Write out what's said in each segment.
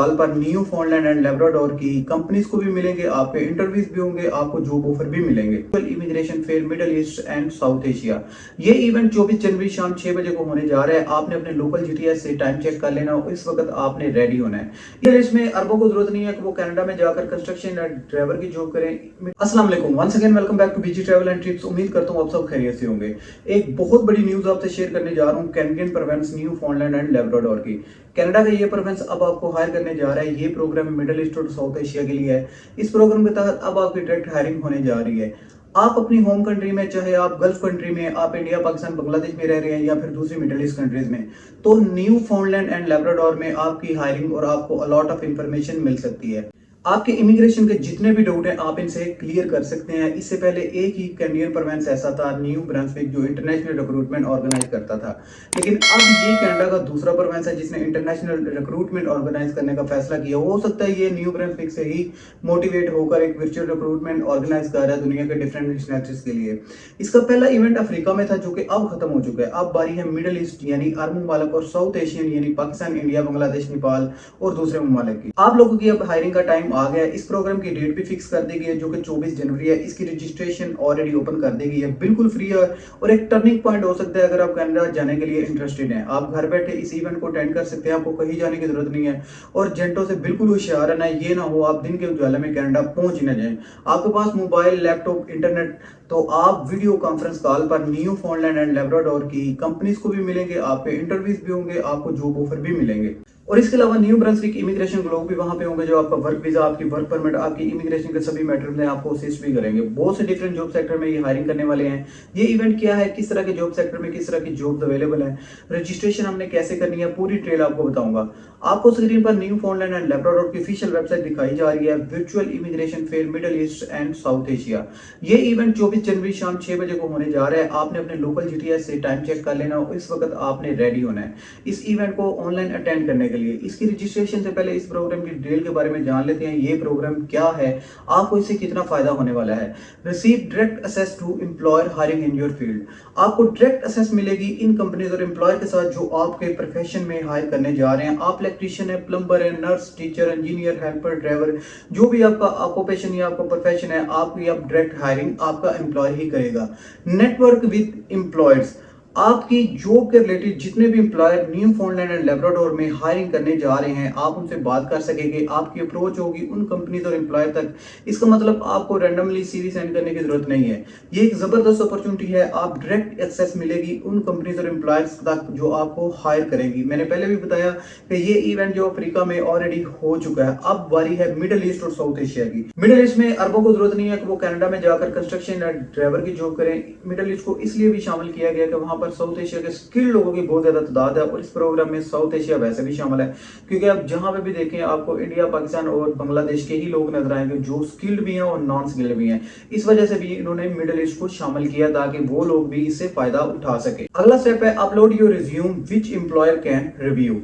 साल पर new फाउंडलैंड and Labrador की कंपनीज को भी मिलेंगे, आपके इंटरव्यूज भी होंगे, आपको जॉब ऑफर भी मिलेंगे। Immigration fair middle east and south Asia, ये इवेंट 24 जनवरी शाम 6 बजे को होने जा रहा है। आपने अपने लोकल जीटीएस से टाइम चेक कर लेना और इस वक्त आपने रेडी होना है। इसमें अरबों को जरूरत नहीं है कि वो कनाडा में जाकर कंस्ट्रक्शन या ड्राइवर की जॉब करें। अस्सलाम वालेकुम, once again welcome back to BG travel and trips. उम्मीद करता हूँ आप सब खैरियत से होंगे। एक बहुत बड़ी न्यूज आपसे शेयर करने जा रहा हूँ Canadian province new फाउंडलैंड and Labrador की। कनाडा का ये प्रोविंस अब आपको हायर करने जा रहा है। ये प्रोग्राम मिडिल ईस्ट और साउथ एशिया के लिए है। इस प्रोग्राम के तहत अब आपकी डायरेक्ट हायरिंग होने जा रही है। आप अपनी होम कंट्री में, चाहे आप गल्फ कंट्री में, आप इंडिया, पाकिस्तान, बांग्लादेश में रह रहे हैं या फिर दूसरी मिडिल ईस्ट कंट्रीज में, तो न्यू फाउंडलैंड एंड लेब्राडोर में आपकी हायरिंग और आपको अलॉट ऑफ इंफॉर्मेशन मिल सकती है। आपके इमिग्रेशन के जितने भी डाउट हैं आप इनसे क्लियर कर सकते हैं। इससे पहले एक ही कैनेडियन प्रोविंस ऐसा था, न्यू ब्रांसविक, जो इंटरनेशनल रिक्रूटमेंट ऑर्गेनाइज करता था। लेकिन अब ये कनाडा का दूसरा प्रोविंस है जिसने इंटरनेशनल रिक्रूटमेंट ऑर्गेनाइज करने का फैसला किया। हो सकता है ये न्यू ब्रांसविक से ही मोटिवेट होकर एक वर्चुअल रिक्रूटमेंट ऑर्गेनाइज कर रहा है दुनिया के डिफरेंट नेशनलिटीज के लिए। इसका पहला इवेंट अफ्रीका में था जो कि अब खत्म हो चुका है। अब बारी है मिडिल ईस्ट यानी अरब मुमालिक और साउथ एशियन यानी पाकिस्तान, इंडिया, बांग्लादेश, नेपाल और दूसरे मुमालिक की। आप लोगों की अब हायरिंग का टाइम आ गया है। इस प्रोग्राम की डेट भी फिक्स कर दी गई है जो कि 24 जनवरी है। इसकी रजिस्ट्रेशन ऑलरेडी ओपन कर दी गई है, बिल्कुल फ्री है और एक टर्निंग पॉइंट हो सकता है अगर आप कनाडा जाने के लिए इंटरेस्टेड हैं। आप घर बैठे इस इवेंट को अटेंड कर सकते हैं, आपको कहीं जाने की जरूरत नहीं है। और जेंटो से बिल्कुल होशियार रहना, ये ना हो आप दिन के उजाले में कनाडा पहुंच ही ना जाए। आपके पास मोबाइल, लैपटॉप, इंटरनेट, तो आप वीडियो कॉन्फ्रेंस कॉल पर न्यू फाउंडलैंड एंड लेब्राडोर की कंपनीज को भी मिलेंगे, आपके इंटरव्यूज भी होंगे, आपको जॉब ऑफर भी मिलेंगे। और इसके अलावा न्यू ब्रंसविक इमिग्रेशन के लोग भी वहां पे होंगे जो आपका वर्क वीजा, आपकी वर्क परमिट, आपकी इमिग्रेशन के सभी मैटर्स में आपको असिस्ट भी करेंगे। बहुत से डिफरेंट जॉब सेक्टर में ये हायरिंग करने वाले हैं। ये इवेंट क्या है, किस तरह के जॉब सेक्टर में किस तरह की जॉब्स अवेलेबल है, रजिस्ट्रेशन हमने कैसे करनी है, पूरी डिटेल आपको बताऊंगा। आपको स्क्रीन पर न्यू फाउंडलैंड एंड लेब्राडोर की ऑफिशियल वेबसाइट दिखाई जा रही है, virtual immigration fair middle east and south Asia. ये इवेंट 24 जनवरी शाम 6 बजे को होने जा रहा है। आपने अपने लोकल जीटीएस से टाइम चेक कर लेना और इस वक्त आपने रेडी होना है इस इवेंट को ऑनलाइन अटेंड करने के लिए। इसकी रजिस्ट्रेशन से पहले इस प्रोग्राम की डिटेल के बारे में जान लेते हैं। ये प्रोग्राम क्या है, आपको इससे कितना फायदा होने वाला है। Receive direct access to employer hiring in your field. आपको डायरेक्ट एक्सेस मिलेगी इन कंपनीज और एम्प्लॉयर के साथ जो आपके प्रोफेशन में हायर करने जा रहे हैं। आप इलेक्ट्रीशियन है, प्लम्बर है, nurse, teacher, engineer, helper, driver, जो भी आपका ऑक्यूपेशन या आपका प्रोफेशन है, आपकी अब डायरेक्ट हायरिंग आपका एम्प्लॉयर ही करेगा। नेटवर्क विद एम्प्लॉयर्स, आपकी जॉब के रिलेटेड जितने भी एम्प्लॉयर न्यू फाउंडलैंड एंड लेब्राडोर में हायरिंग करने जा रहे हैं, आप उनसे बात कर सकेंगे। आपकी अप्रोच होगी उन कंपनीज और एम्प्लॉयर तक। इसका मतलब आपको रैंडमली सीवी सेंड करने की जरूरत नहीं है। ये एक जबरदस्त अपॉर्चुनिटी है। आप डायरेक्ट एक्सेस मिलेगी उन कंपनीज और एम्प्लॉयर्स तक जो आपको हायर करेंगी। मैंने पहले भी बताया कि ये इवेंट जो अफ्रीका में ऑलरेडी हो चुका है, अब बारी है मिडिल ईस्ट और साउथ एशिया की। मिडिल ईस्ट में अरबों को जरूरत नहीं है कि वो कनाडा में जाकर कंस्ट्रक्शन या ड्राइवर की जॉब करें। मिडिल ईस्ट को इसलिए भी शामिल किया गया कि वहां पर साउथ एशिया के स्किल्ड लोगों की बहुत ज्यादा तादाद है और इस प्रोग्राम में साउथ एशिया वैसे भी शामिल है क्योंकि आप जहां पे भी देखें आपको इंडिया, पाकिस्तान और बांग्लादेश के ही लोग नजर आएंगे जो स्किल्ड भी हैं और नॉन स्किल्ड भी हैं। इस वजह से भी इन्होंने मिडिल ईस्ट को शामिल किया ताकि वो लोग भी इससे फायदा उठा सके। अगला स्टेप है upload your resume which employer can review.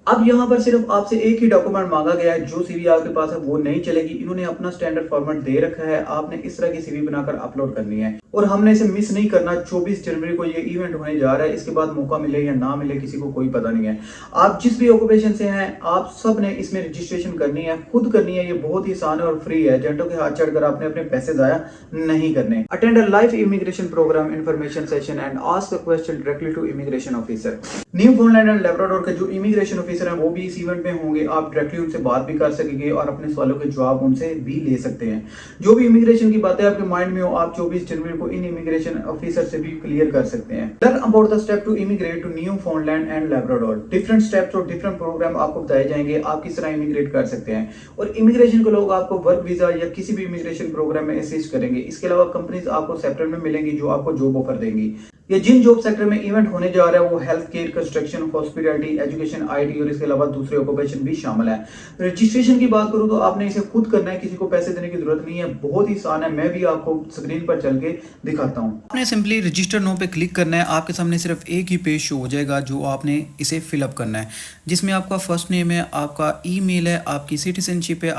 अब यहाँ पर सिर्फ आपसे एक ही डॉक्यूमेंट मांगा गया है। जो सीवी आपके पास है वो नहीं चलेगी। इन्होंने अपना स्टैंडर्ड फॉर्मेट दे रखा है, आपने इस तरह की सीवी बनाकर अपलोड करनी है और हमने इसे मिस नहीं करना। 24 जनवरी को ये इवेंट होने जा रहा है। इसके बाद मौका मिले या ना मिले किसी को कोई पता नहीं है। आप जिस भी ऑक्यूपेशन से हैं आप सब ने इसमें रजिस्ट्रेशन करनी है, खुद करनी है। ये बहुत ही आसान है और फ्री है। एजेंटों के हाथ चढ़कर आपने अपने पैसे जाया नहीं करने। Attend a live immigration programme information session and ask a question directly to immigration officer. Newfoundland and Labrador के जो इमिग्रेशन ऑफिसर हैं वो भी इस इवेंट में होंगे। आप डायरेक्टली उनसे बात भी कर सकेंगे और अपने सवालों के जवाब उनसे भी ले सकते हैं। जो भी इमिग्रेशन की बातें आपके माइंड में हो आप 24 जनवरी को इन इमिग्रेशन ऑफिसर से भी क्लियर कर सकते हैं। Learn about the step to immigrate to Newfoundland and Labrador. Different steps और डिफरेंट प्रोग्राम आपको बताए जाएंगे, आप किस तरह इमिग्रेट कर सकते हैं। और इमिग्रेशन के लोग आपको वर्क वीजा या किसी भी इमिग्रेशन प्रोग्राम में असिस्ट करेंगे। इसके अलावा कंपनीज आपको सेक्टर में मिलेंगी जो आपको जॉब ऑफर देंगी। ये जिन जॉब सेक्टर में इवेंट होने जा रहा है वो health care, construction, hospitality, education, IT और इसके अलावा दूसरे ऑक्यूपेशन भी शामिल है। रजिस्ट्रेशन की बात करूं तो आपने इसे खुद करना है, किसी को पैसे देने की जरूरत नहीं है। बहुत ही आसान है, मैं भी आपको स्क्रीन पर चल के दिखाता हूं। आपने सिंपली रजिस्टर नो पे क्लिक करना है। आपके सामने सिर्फ एक ही पेज शो हो जाएगा जो आपने इसे फिलअप करना है, जिसमें आपका फर्स्ट नेम है, आपका ईमेल है, आपकी सिटीजनशिप है,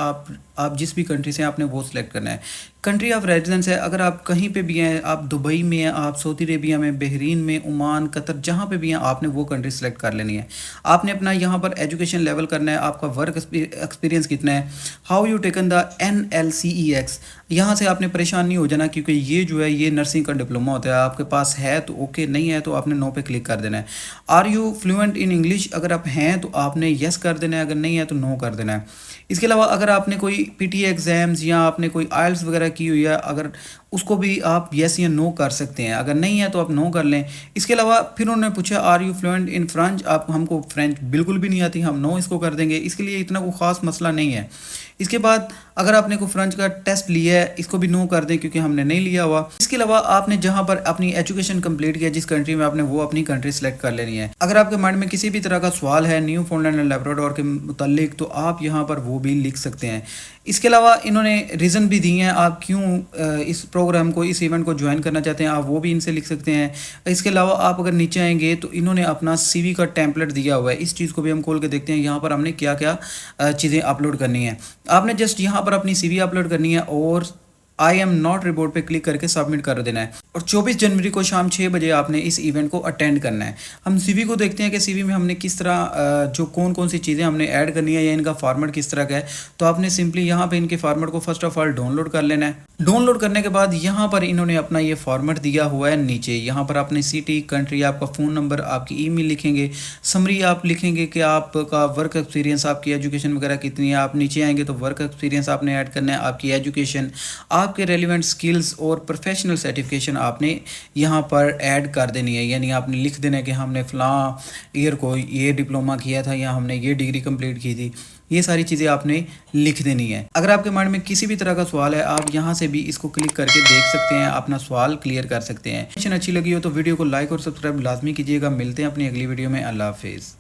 आप जिस भी कंट्री से आपने वो सिलेक्ट करना है। कंट्री ऑफ रेजिडेंस है, अगर आप कहीं पे भी हैं, आप दुबई में हैं, आप सऊदी अरेबिया में, बहरीन में, ओमान, कतर, जहाँ पे भी हैं, आपने वो कंट्री सेलेक्ट कर लेनी है। आपने अपना यहाँ पर एजुकेशन लेवल करना है, आपका वर्क एक्सपीरियंस कितना है, how you taken the NLCEX। यहाँ से आपने परेशान नहीं हो जाना, क्योंकि ये जो है ये नर्सिंग का डिप्लोमा होता है, आपके पास है तो ओके, नहीं है तो आपने नो पे क्लिक कर देना है। Are you fluent in English, अगर आप हैं तो आपने यस कर देना है, अगर नहीं है तो नो कर देना है। इसके अलावा अगर आपने कोई PTE एग्ज़ाम्स या आपने कोई IELTS वगैरह की हुई है, अगर उसको भी आप येस या नो कर सकते हैं, अगर नहीं है तो आप नो कर लें। इसके अलावा फिर उन्होंने पूछा are you fluent in French, आप हमको फ्रेंच बिल्कुल भी नहीं आती, हम नो इसको कर देंगे, इसके लिए इतना कोई ख़ास मसला नहीं है। इसके बाद अगर आपने कोई फ्रेंच का टेस्ट लिया है, इसको भी नो कर दें क्योंकि हमने नहीं लिया हुआ। इसके अलावा आपने जहां पर अपनी एजुकेशन कंप्लीट किया, जिस कंट्री में, आपने वो अपनी कंट्री सेलेक्ट कर लेनी है। अगर आपके माइंड में किसी भी तरह का सवाल है न्यू फाउंडलैंड एंड लैब्राडोर के मुतालिक, तो आप यहाँ पर वो भी लिख सकते हैं। इसके अलावा इन्होंने रीज़न भी दिए हैं आप क्यों इस प्रोग्राम को, इस इवेंट को ज्वाइन करना चाहते हैं, आप वो भी इनसे लिख सकते हैं। इसके अलावा आप अगर नीचे आएंगे तो इन्होंने अपना CV का टेम्पलेट दिया हुआ है, इस चीज़ को भी हम खोल के देखते हैं यहाँ पर हमने क्या क्या चीज़ें अपलोड करनी है। आपने जस्ट यहाँ पर अपनी CV अपलोड करनी है और आई एम नॉट रिपोर्ट पे क्लिक करके सबमिट कर देना है। और 24 जनवरी को शाम 6 बजे आपने इस इवेंट को अटेंड करना है। हम CV को देखते हैं कि CV में हमने किस तरह जो कौन कौन सी चीज़ें हमने ऐड करनी है या इनका फॉर्मेट किस तरह का है। तो आपने सिंपली यहाँ पे इनके फॉर्मेट को फर्स्ट ऑफ ऑल डाउनलोड कर लेना है। डाउनलोड करने के बाद यहाँ पर इन्होंने अपना ये फॉर्मेट दिया हुआ है नीचे, यहाँ पर आपने सिटी, कंट्री, आपका फ़ोन नंबर, आपकी ईमेल लिखेंगे, समरी आप लिखेंगे कि आपका वर्क एक्सपीरियंस, आपकी एजुकेशन वगैरह कितनी है। आप नीचे आएंगे तो वर्क एक्सपीरियंस आपने ऐड करना है, आपकी एजुकेशन, आपके रेलिवेंट स्किल्स और प्रोफेशनल सर्टिफिकेशन आपने यहाँ पर ऐड कर देनी है। यानी आपने लिख देना है कि हमने फ़लाँ ईयर को ये डिप्लोमा किया था या हमने ये डिग्री कंप्लीट की थी। ये सारी चीज़ें आपने लिख देनी है। अगर आपके माइंड में किसी भी तरह का सवाल है, आप यहाँ से भी इसको क्लिक करके देख सकते हैं, अपना सवाल क्लियर कर सकते हैं। अच्छी लगी हो तो वीडियो को लाइक और सब्सक्राइब लाजमी कीजिएगा। मिलते हैं अपनी अगली वीडियो में। अल्लाह हाफिज़।